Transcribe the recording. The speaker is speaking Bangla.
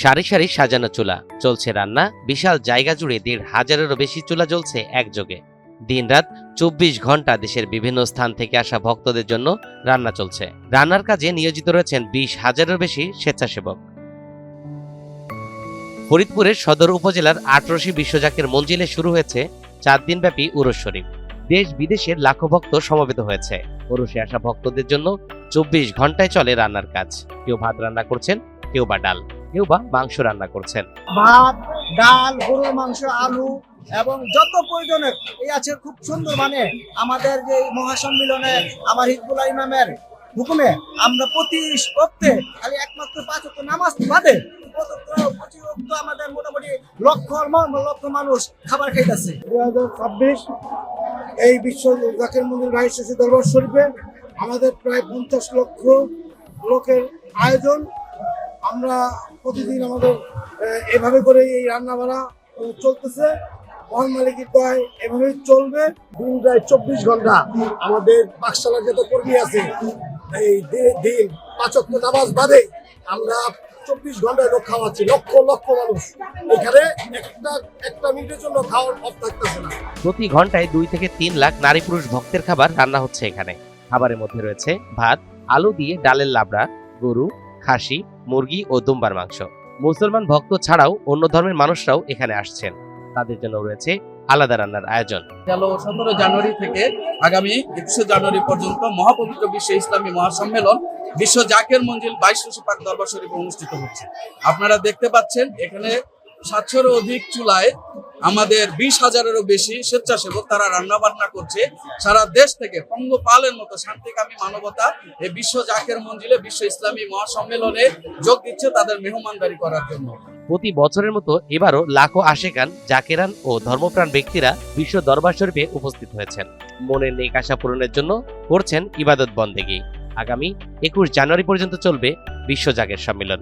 সারি সারি সাজানো চুলা, চলছে রান্না। বিশাল জায়গা জুড়ে ১৫০০-এরও বেশি চুলা জ্বলছে একযোগে। দিনরাত ২৪ ঘন্টা দেশের বিভিন্ন স্থান থেকে আসা ভক্তদের জন্য রান্না চলছে। রান্নার কাজে নিয়োজিত রয়েছেন ২০,০০০-এরও বেশি স্বেচ্ছাসেবক। ফরিদপুরের সদর উপজেলার আটরশি বিশ্বজাকের মঞ্জিলে শুরু হয়েছে ৪ দিনব্যাপী উরুস শরীফ। দেশ বিদেশের লাখো ভক্ত সমবেত হয়েছে। উরুসে আসা ভক্তদের জন্য ২৪ ঘন্টায় চলে রান্নার কাজ। কেউ ভাত রান্না করছেন, কেউ বা ডাল, কেউ বা মাংস রান্না করছেন। ভাত, ডাল, গরুর মাংস, আলু এবং যত প্রয়োজনের এই আছে খুব সুন্দর। মানে আমাদের যে মহাসম্মিলনে আমার হিজবুল্লাহ ইমামের হুকুমে আমরা প্রতি সপ্তাহে খালি একমাত্র ৫ ওয়াক্ত নামাজ বাদে প্রতি ওয়াক্ত আমাদের মোটামুটি লক্ষ মানুষ খাবার খাইতেছে। ২০২৬ এই বিশ্ব জাকের মঞ্জিল রাজশাহী দরবার শরীফে আমাদের প্রায় ৫০ লক্ষ লোকের আয়োজন। আমরা প্রতিদিন আমাদের এভাবে করে এই রান্না বাড়া চলতেছে। মহান মালিকের দয়ায় এভাবেই চলবে। দিন প্রায় ২৪ ঘন্টা আমাদের পাকশালার যত কর্মী আছে এই দিন ৫ ওয়াক্ত নামাজ বাদে আমরা ২৪ ঘন্টায় লোক খাওয়াচ্ছি। লক্ষ লক্ষ মানুষ এখানে একটা মিনিটের জন্য খাওয়ার অফ থাকতেছে না। প্রতি ঘন্টায় ২ থেকে ৩ লাখ নারী পুরুষ ভক্তের খাবার রান্না হচ্ছে এখানে। খাবারের মধ্যে রয়েছে ভাত, আলু দিয়ে ডালের লাবড়া, গরু, খাসি, মুরগি ও দুম্বার মাংস। মুসলমান ভক্ত ছাড়াও অন্য ধর্মের মানুষরাও এখানে আসছেন। তাদের জন্য রয়েছে আলাদা রান্নার আয়োজন। গেল ১৭ জানুয়ারি থেকে আগামী ২১ জানুয়ারি পর্যন্ত মহাপবিত্র বিশ্ব ইসলামী মহাসম্মেলন বিশ্ব জাকের মঞ্জিল ২২ পাক দরবার শরীফে অনুষ্ঠিত হচ্ছে। আপনারা দেখতে পাচ্ছেন এখানে ৭০০-এরও অধিক চুলায় আমাদের ২০,০০০-এরও বেশি স্বেচ্ছাসেবক তারা রান্না বান্না করছে। সারা দেশ থেকে পঙ্গপালের মতো শান্তিকামী মানবতা এই বিশ্ব জাকের মঞ্জিলে বিশ্ব ইসলামী মহাসম্মেলনে যোগ দিচ্ছে তাদের মেহমানদারি করার জন্য। প্রতি বছরের মতো এবারও লাখো আশেকান, জাকেরান ও ধর্মপ্রাণ ব্যক্তিরা বিশ্ব দরবার শরীফে উপস্থিত হয়েছেন। মনের নেক আশা পূরণের জন্য করছেন ইবাদত বন্দেগী। আগামী ২১ জানুয়ারি পর্যন্ত চলবে বিশ্ব জাকের সম্মেলন।